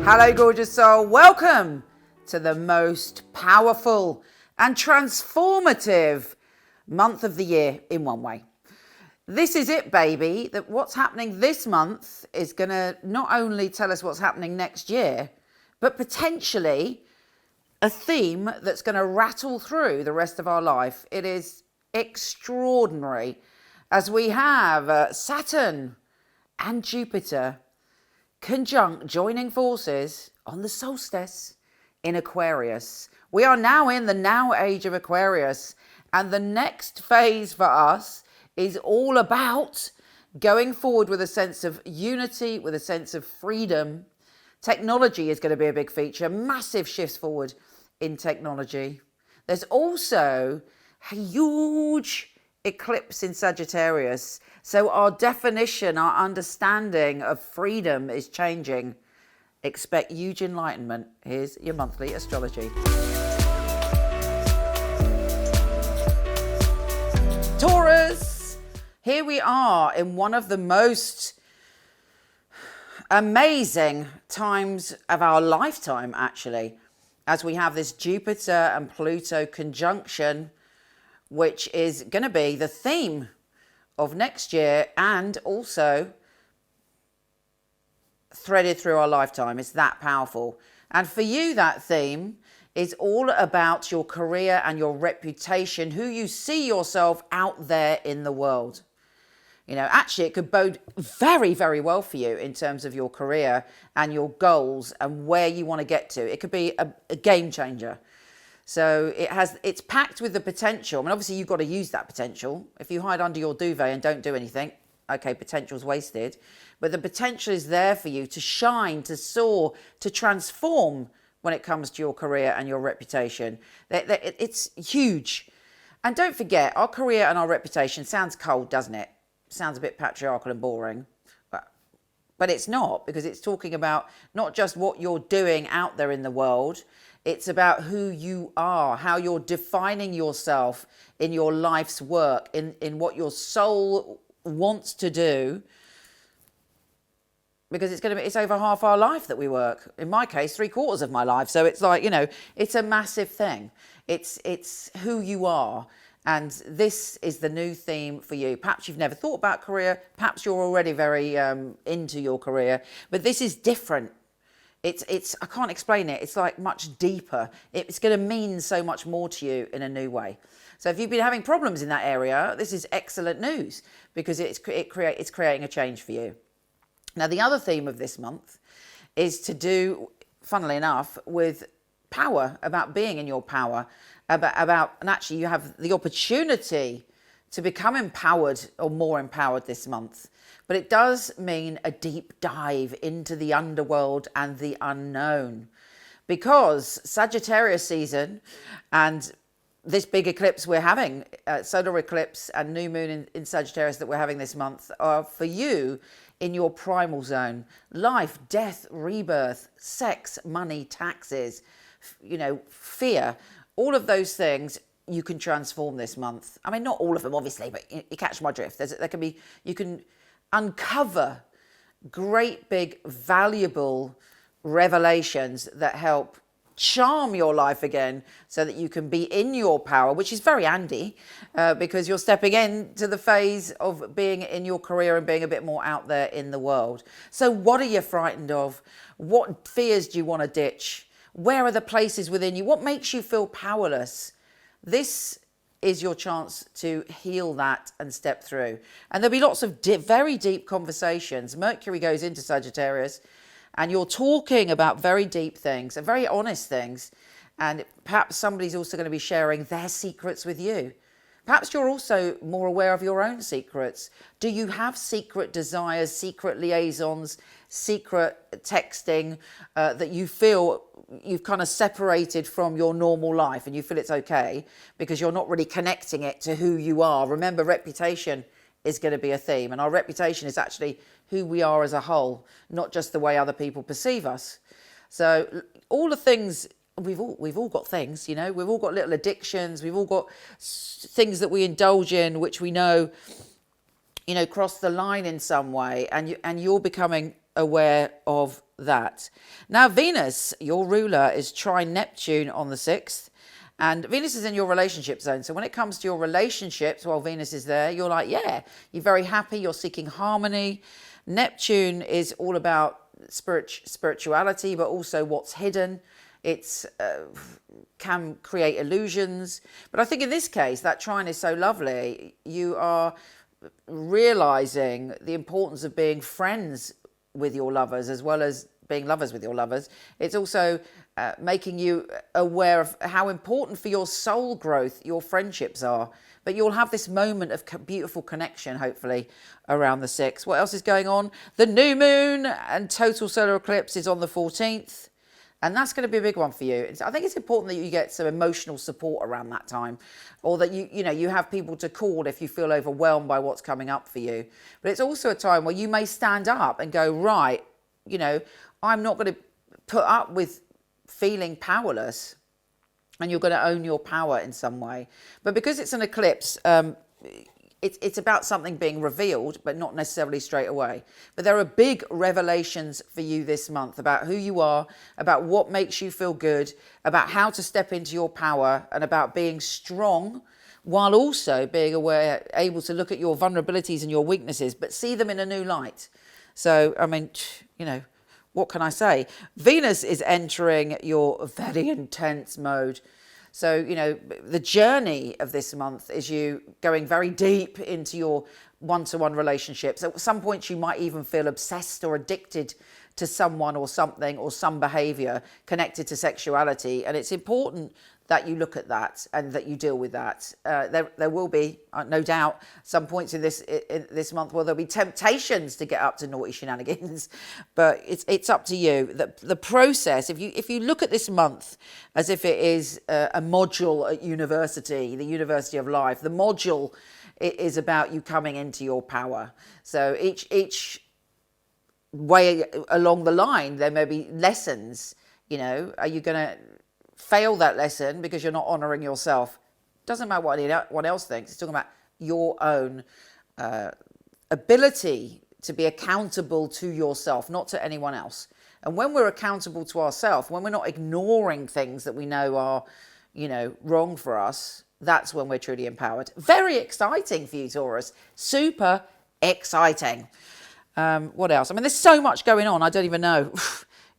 Hello, gorgeous soul. Welcome to the most powerful and transformative month of the year in one way. This is it, baby. That what's happening this month is going to not only tell us what's happening next year, but potentially a theme that's going to rattle through the rest of our life. It is extraordinary as we have Saturn and Jupiter conjunct, joining forces on the solstice in Aquarius. We are now in the now age of Aquarius, and the next phase for us is all about going forward with a sense of unity, with a sense of freedom. Technology is going to be a big feature, massive shifts forward in technology. There's also a huge eclipse in Sagittarius. So our definition, our understanding of freedom is changing. Expect huge enlightenment. Here's your monthly astrology. Taurus, here we are in one of the most amazing times of our lifetime, actually, as we have this Jupiter and Pluto conjunction, which is going to be the theme of next year and also threaded through our lifetime. It's that powerful. And for you, that theme is all about your career and your reputation, who you see yourself out there in the world. You know, actually, it could bode very, very well for you in terms of your career and your goals and where you want to get to. It could be a game changer. So it's packed with the potential. I mean, obviously, you've got to use that potential. If you hide under your duvet and don't do anything, okay, potential's wasted. But the potential is there for you to shine, to soar, to transform when it comes to your career and your reputation. It's huge. And don't forget, our career and our reputation sounds cold, doesn't it? Sounds a bit patriarchal and boring. But it's not, because it's talking about not just what you're doing out there in the world. It's about who you are, how you're defining yourself in your life's work, in what your soul wants to do. Because it's over half our life that we work. In my case, 3/4 of my life. So it's like, you know, it's a massive thing. It's who you are. And this is the new theme for you. Perhaps you've never thought about career. Perhaps you're already very into your career. But this is different. It's I can't explain it. It's like much deeper. It's going to mean so much more to you in a new way. So if you've been having problems in that area, this is excellent news, because it's creating a change for you. Now, the other theme of this month is to do, funnily enough, with power, about being in your power, and actually you have the opportunity to become empowered or more empowered this month. But it does mean a deep dive into the underworld and the unknown, because Sagittarius season and this big eclipse we're having, solar eclipse and new moon in Sagittarius that we're having this month, are for you in your primal zone. Life, death, rebirth, sex, money, taxes, you know, fear, all of those things you can transform this month. I mean, not all of them, obviously, but you catch my drift. You can uncover great big valuable revelations that help charm your life again, so that you can be in your power, which is very handy, because you're stepping into the phase of being in your career and being a bit more out there in the world. So what are you frightened of? What fears do you want to ditch? Where are the places within you? What makes you feel powerless? This is your chance to heal that and step through. And there'll be lots of very deep conversations. Mercury goes into Sagittarius, and you're talking about very deep things and very honest things. And perhaps somebody's also going to be sharing their secrets with you. Perhaps you're also more aware of your own secrets. Do you have secret desires, secret liaisons, secret texting that you feel you've kind of separated from your normal life, and you feel it's okay because you're not really connecting it to who you are? Remember, reputation is going to be a theme, and our reputation is actually who we are as a whole, not just the way other people perceive us. So all the things, we've all got things, you know, we've all got little addictions, we've all got things that we indulge in which we know, you know, cross the line in some way, and you're becoming aware of that. Now, Venus, your ruler, is trine Neptune on the 6th. And Venus is in your relationship zone. So when it comes to your relationships, while Venus is there, you're like, yeah, you're very happy. You're seeking harmony. Neptune is all about spirituality, but also what's hidden. It's can create illusions. But I think in this case, that trine is so lovely. You are realizing the importance of being friends with your lovers as well as being lovers with your lovers. It's also making you aware of how important for your soul growth your friendships are. But you'll have this moment of beautiful connection, hopefully, around the 6th. What else is going on? The new moon and total solar eclipse is on the 14th. And that's going to be a big one for you. I think it's important that you get some emotional support around that time, or that you have people to call if you feel overwhelmed by what's coming up for you. But it's also a time where you may stand up and go, right, I'm not going to put up with feeling powerless, and you're going to own your power in some way. But because it's an eclipse, it's about something being revealed, but not necessarily straight away. But there are big revelations for you this month about who you are, about what makes you feel good, about how to step into your power, and about being strong while also being aware, able to look at your vulnerabilities and your weaknesses, but see them in a new light. So, I mean, what can I say? Venus is entering your very intense mode. So, the journey of this month is you going very deep into your one-to-one relationships. At some points, you might even feel obsessed or addicted to someone or something or some behavior connected to sexuality. And it's important that you look at that and that you deal with that. There will be, no doubt, some points in this month where there'll be temptations to get up to naughty shenanigans, but it's up to you. The process, if you look at this month as if it is a module at university, the University of Life, the module is about you coming into your power. So each way along the line, there may be lessons. Are you going to fail that lesson because you're not honoring yourself? Doesn't matter what anyone else thinks. It's talking about your own ability to be accountable to yourself, not to anyone else. And when we're accountable to ourselves, when we're not ignoring things that we know are, wrong for us, that's when we're truly empowered. Very exciting for you, Taurus. Super exciting. What else? I mean, there's so much going on. I don't even know.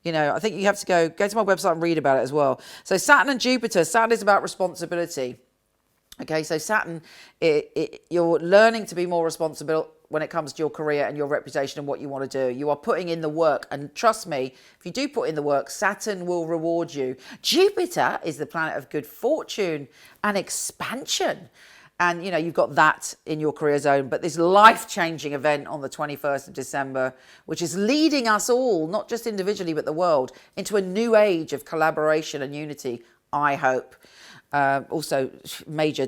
I think you have to go to my website and read about it as well. So Saturn and Jupiter. Saturn is about responsibility. Okay, so Saturn, you're learning to be more responsible when it comes to your career and your reputation and what you want to do. You are putting in the work. And trust me, if you do put in the work, Saturn will reward you. Jupiter is the planet of good fortune and expansion. And, you've got that in your career zone. But this life-changing event on the 21st of December, which is leading us all, not just individually, but the world, into a new age of collaboration and unity, I hope. Also, major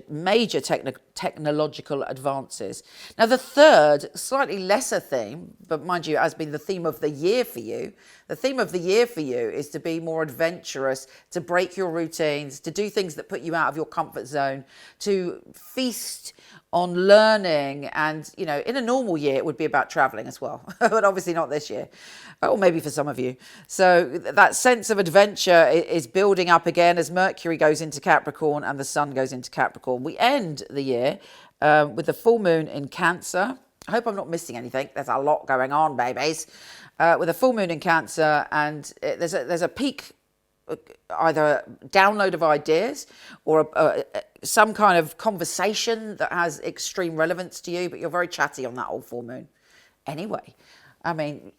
technological advances. Now, the third, slightly lesser theme, but mind you, has been the theme of the year for you. The theme of the year for you is to be more adventurous, to break your routines, to do things that put you out of your comfort zone, to feast on learning. And, in a normal year, it would be about traveling as well, but obviously not this year, or maybe for some of you. So that sense of adventure is building up again as Mercury goes into Capricorn and the Sun goes into Capricorn. We end the year with the full moon in Cancer. I hope I'm not missing anything. There's a lot going on, babies. With a full moon in Cancer, and there's a peak, either download of ideas or some kind of conversation that has extreme relevance to you, but you're very chatty on that old full moon. Anyway, I mean,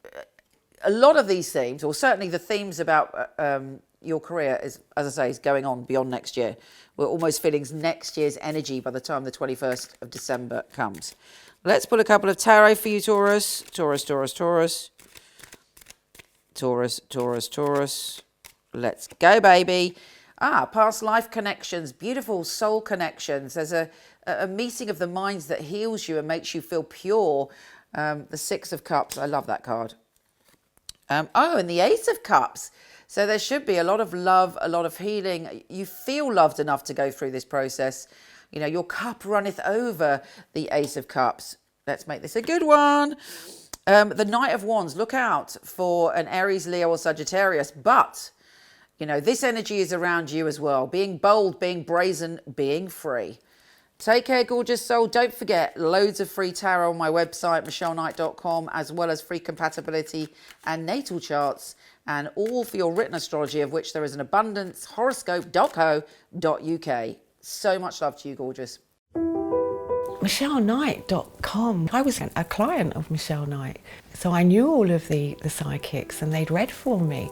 a lot of these themes, or certainly the themes about your career, is, as I say, is going on beyond next year. We're almost feeling next year's energy by the time the 21st of December comes. Let's pull a couple of tarot for you, Taurus. Taurus, Taurus, Taurus. Taurus, Taurus, Taurus. Let's go, baby. Past life connections, beautiful soul connections. There's a meeting of the minds that heals you and makes you feel pure. The Six of Cups, I love that card. And the Ace of Cups. So there should be a lot of love, a lot of healing. You feel loved enough to go through this process. Your cup runneth over, the Ace of Cups. Let's make this a good one. The Knight of Wands, look out for an Aries, Leo or Sagittarius, but you know, this energy is around you as well. Being bold, being brazen, being free. Take care, gorgeous soul. Don't forget, loads of free tarot on my website, michelleknight.com, as well as free compatibility and natal charts, and all for your written astrology, of which there is an abundance, horoscope.co.uk. So much love to you, gorgeous. MichelleKnight.com. I was a client of Michele Knight, so I knew all of the psychics and they'd read for me.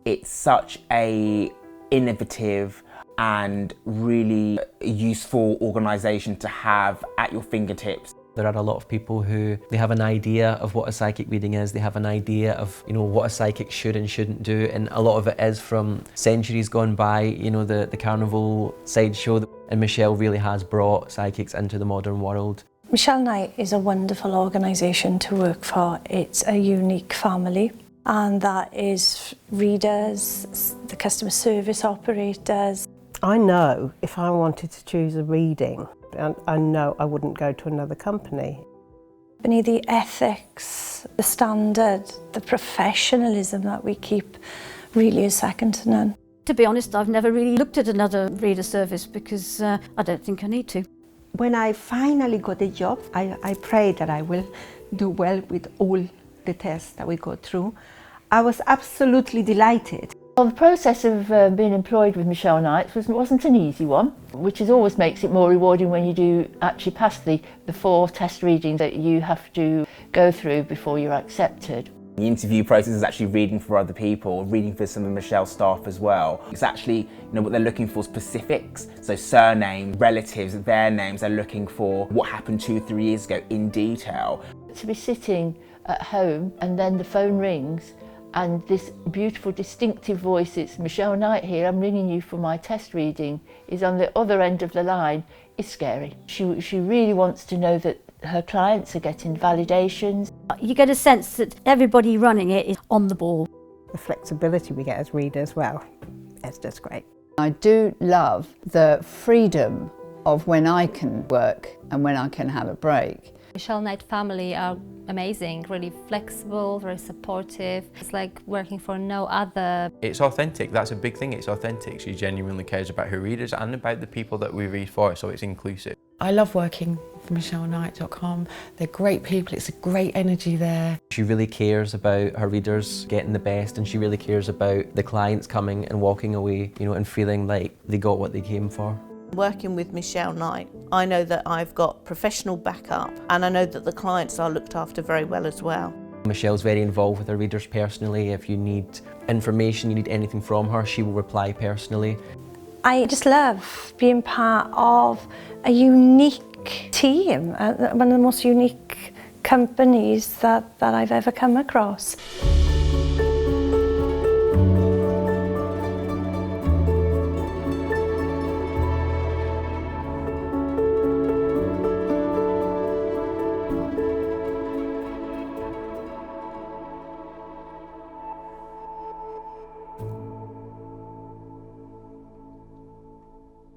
It's such a innovative and really useful organisation to have at your fingertips. There are a lot of people who they have an idea of what a psychic reading is, they have an idea of, you know, what a psychic should and shouldn't do, and a lot of it is from centuries gone by, you know, the carnival sideshow, and Michele really has brought psychics into the modern world. Michele Knight is a wonderful organisation to work for. It's a unique family, and that is readers, the customer service operators. I know if I wanted to choose a reading, I know I wouldn't go to another company. The ethics, the standard, the professionalism that we keep really is second to none. To be honest, I've never really looked at another reader service because I don't think I need to. When I finally got a job, I pray that I will do well with all the tests that we go through. I was absolutely delighted. Well, the process of being employed with Michele Knight wasn't an easy one, which always makes it more rewarding when you do actually pass the 4 test readings that you have to go through before you're accepted. The interview process is actually reading for other people, reading for some of Michelle's staff as well. It's actually, you know, what they're looking for, specifics, so surname, relatives, their names. They're looking for what happened 2-3 years ago in detail. To be sitting at home and then the phone rings and this beautiful distinctive voice, it's Michele Knight here, I'm ringing you for my test reading, is on the other end of the line, is scary. She really wants to know that her clients are getting validations. You get a sense that everybody running it is on the ball. The flexibility we get as readers, well, it's just great. I do love the freedom of when I can work and when I can have a break. Michele Knight family are amazing, really flexible, very supportive. It's like working for no other. It's authentic, that's a big thing, it's authentic. She genuinely cares about her readers and about the people that we read for, so it's inclusive. I love working for MichelleKnight.com. They're great people, it's a great energy there. She really cares about her readers getting the best, and she really cares about the clients coming and walking away, you know, and feeling like they got what they came for. Working with Michele Knight, I know that I've got professional backup, and I know that the clients are looked after very well as well. Michelle's very involved with her readers personally. If you need information, you need anything from her, she will reply personally. I just love being part of a unique team, one of the most unique companies that I've ever come across.